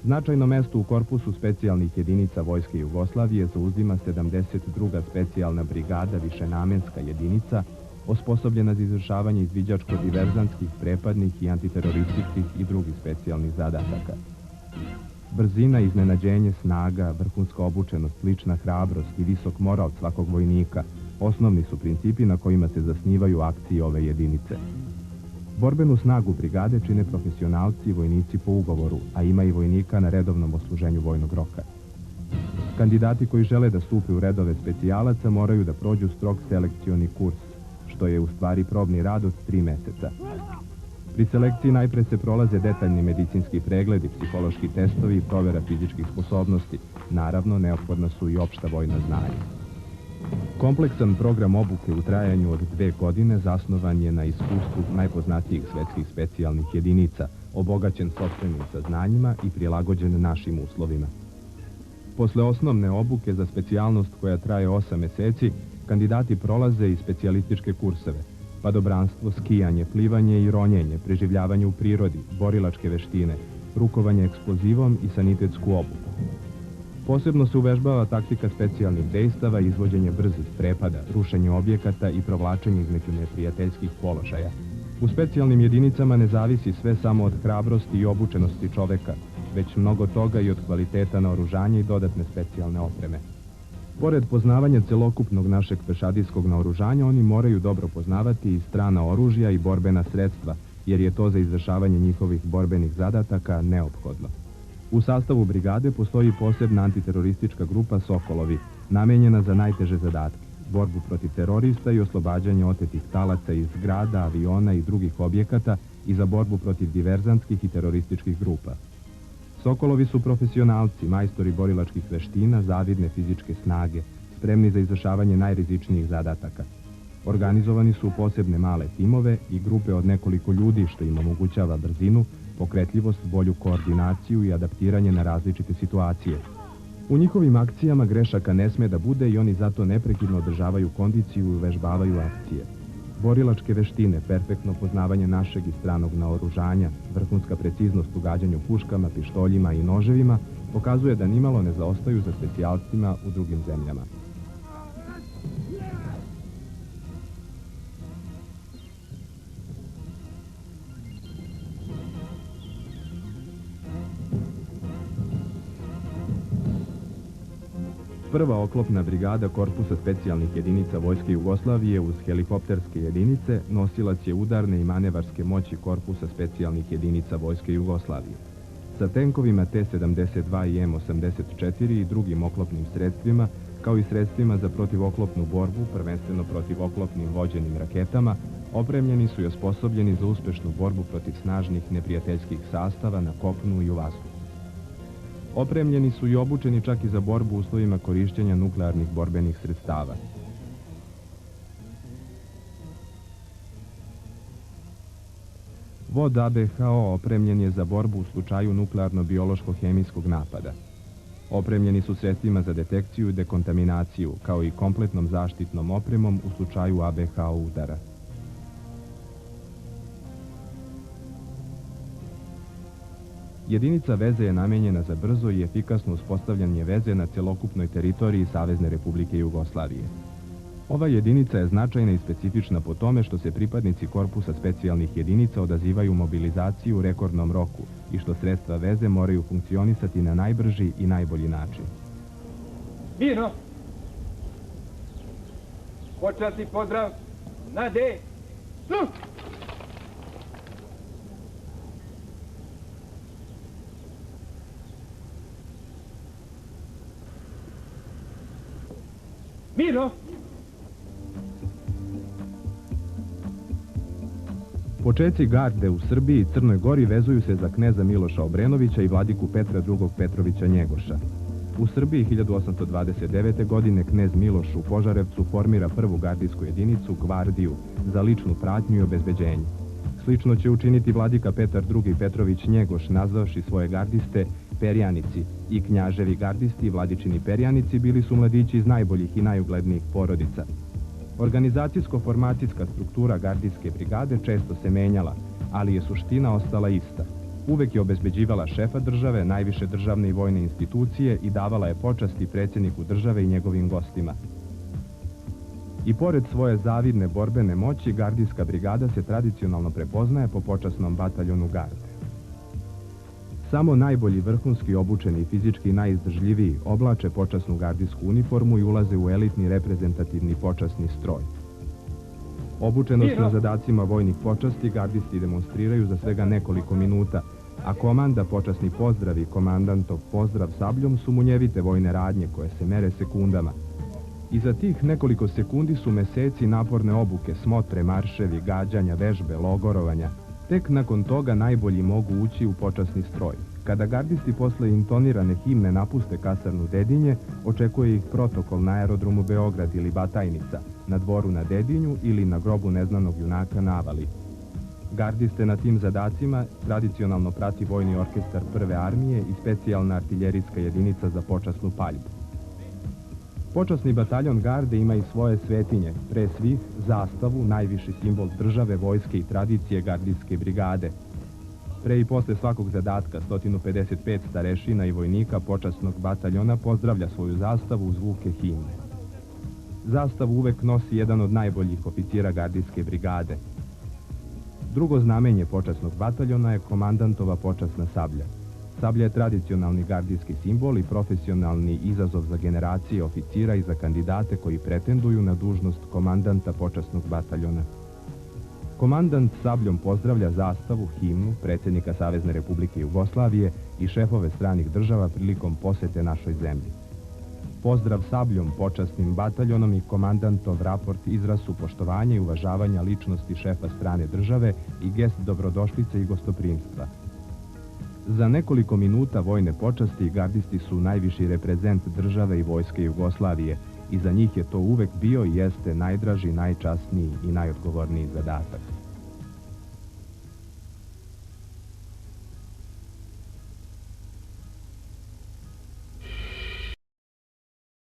Značajno mesto u korpusu specijalnih jedinica Vojske Jugoslavije zauzima 72. specijalna brigada višenamenska jedinica, osposobljena za izvršavanje izviđačko-diverzantskih, prepadnih i antiterorističkih i drugih specijalnih zadataka. Brzina, iznenađenje, snaga, vrhunska obučenost, lična hrabrost i visok moral svakog vojnika osnovni su principi na kojima se zasnivaju akcije ove jedinice. Borbenu snagu brigade čine profesionalci i vojnici po ugovoru, a ima i vojnika na redovnom odsluženju vojnog roka. Kandidati koji žele da stupe u redove specijalaca moraju da prođu strog selekcioni kurs, što je u stvari probni rad od 3 meseca. Pri selekciji najpre se prolaze detaljni medicinski pregledi, psihološki testovi i provera fizičkih sposobnosti. Naravno, neophodna su i opšta vojna znanja. Kompleksan program obuke u trajanju od 2 godine zasnovan je na iskustvu najpoznatijih svetskih specijalnih jedinica, obogaćen sopstvenim saznanjima i prilagođen našim uslovima. Posle osnovne obuke za specijalnost koja traje 8 meseci, kandidati prolaze i specijalističke kurseve, padobranstvo, skijanje, plivanje i ronjenje, preživljavanje u prirodi, borilačke veštine, rukovanje eksplozivom i sanitetsku obuku. Posebno se uvežbava taktika specijalnih dejstava, izvođenje brzih prepada, rušenje objekata i provlačenje između neprijateljskih položaja. U specijalnim jedinicama ne zavisi sve samo od hrabrosti i obučenosti čoveka, već mnogo toga i od kvaliteta naoružanja i dodatne specijalne opreme. Pored poznavanja celokupnog našeg pešadijskog naoružanja, oni moraju dobro poznavati i strana oružja i borbena sredstva, jer je to za izvršavanje njihovih borbenih zadataka neophodno. U sastavu brigade postoji posebna antiteroristička grupa Sokolovi, namenjena za najteže zadatke, borbu protiv terorista i oslobađanje otetih talaca iz zgrada, aviona i drugih objekata i za borbu protiv diverzantskih i terorističkih grupa. Sokolovi su profesionalci, majstori borilačkih veština, zavidne fizičke snage, spremni za izvršavanje najrizičnijih zadataka. Organizovani su u posebne male timove i grupe od nekoliko ljudi, što im omogućava brzinu, pokretljivost, bolju koordinaciju i adaptiranje na različite situacije. U njihovim akcijama grešaka ne sme da bude i oni zato neprekidno održavaju kondiciju i uvežbavaju akcije. Borilačke veštine, perfektno poznavanje našeg i stranog naoružanja, vrhunska preciznost u gađanju puškama, pištoljima i noževima pokazuje da nimalo ne zaostaju za specijalcima u drugim zemljama. Prva oklopna brigada korpusa specijalnih jedinica Vojske Jugoslavije uz helikopterske jedinice nosilac je udarne i manevarske moći korpusa specijalnih jedinica Vojske Jugoslavije. Sa tenkovima T-72 i M-84 i drugim oklopnim sredstvima, kao i sredstvima za protivoklopnu borbu, prvenstveno protivoklopnim vođenim raketama, opremljeni su i osposobljeni za uspešnu borbu protiv snažnih neprijateljskih sastava na kopnu i u vazduhu. Opremljeni su i obučeni čak i za borbu u uslovima korišćenja nuklearnih borbenih sredstava. Vod ABHO opremljen je za borbu u slučaju nuklearno-biološko-hemijskog napada. Opremljeni su sredstvima za detekciju i dekontaminaciju, kao i kompletnom zaštitnom opremom u slučaju ABHO udara. Jedinica veze je namenjena za brzo i efikasno uspostavljanje veze na celokupnoj teritoriji Savezne Republike Jugoslavije. Ova jedinica je značajna i specifična po tome što se pripadnici korpusa specijalnih jedinica odazivaju mobilizaciji u rekordnom roku i što sredstva veze moraju funkcionisati na najbrži i najbolji način. Mirno! Počasni pozdrav na D! Mirno! Počeci garde u Srbiji i Crnoj Gori vezuju se za kneza Miloša Obrenovića i vladiku Petra II. Petrovića Njegoša. U Srbiji 1829. godine knez Miloš u Požarevcu formira prvu gardijsku jedinicu, gvardiju, za ličnu pratnju i obezbeđenje. Slično će učiniti vladika Petar II. Petrović Njegoš, nazvavši svoje gardiste perjanici, i knjaževi gardisti i vladičini perjanici bili su mladići iz najboljih i najuglednijih porodica. Organizacijsko-formacijska struktura gardijske brigade često se menjala, ali je suština ostala ista. Uvek je obezbeđivala šefa države, najviše državne i vojne institucije i davala je počasti predsjedniku države i njegovim gostima. I pored svoje zavidne borbene moći, gardijska brigada se tradicionalno prepoznaje po počasnom bataljonu garde. Samo najbolji vrhunski obučeni i fizički najizdržljiviji oblače počasnu gardijsku uniformu i ulaze u elitni reprezentativni počasni stroj. Obučenost na zadacima vojnih počasti gardisti demonstriraju za svega nekoliko minuta, a komanda, počasni pozdrav i komandantov pozdrav sabljom su munjevite vojne radnje koje se mere sekundama. I za tih nekoliko sekundi su meseci naporne obuke, smotre, marševi, gađanja, vežbe, logorovanja. Tek nakon toga najbolji mogu ući u počasni stroj. Kada gardisti posle intonirane himne napuste kasarnu Dedinje, očekuje ih protokol na aerodromu Beograd ili Batajnica, na dvoru na Dedinju ili na grobu neznanog junaka na Avali. Gardiste na tim zadacima tradicionalno prati vojni orkestar Prve armije i specijalna artiljerijska jedinica za počasnu paljbu. Počasni bataljon garde ima i svoje svetinje, pre svih zastavu, najviši simbol države, vojske i tradicije gardijske brigade. Pre i posle svakog zadatka 155 starešina i vojnika počasnog bataljona pozdravlja svoju zastavu uz zvuke himne. Zastavu uvek nosi jedan od najboljih oficira gardijske brigade. Drugo znamenje počasnog bataljona je komandantova počasna sablja. Sablja je tradicionalni gardijski simbol i profesionalni izazov za generacije oficira i za kandidate koji pretenduju na dužnost komandanta počasnog bataljona. Komandant sabljom pozdravlja zastavu, himnu, predsjednika Savezne Republike Jugoslavije i šefove stranih država prilikom posete našoj zemlji. Pozdrav sabljom, počasnim bataljonom i komandantov raport izraz su poštovanja i uvažavanja ličnosti šefa strane države i gest dobrodošlice i gostoprimstva. Za nekoliko minuta vojne počasti gardisti su najviši reprezent države i vojske Jugoslavije i za njih je to uvek bio i jeste najdraži, najčasniji i najodgovorniji zadatak.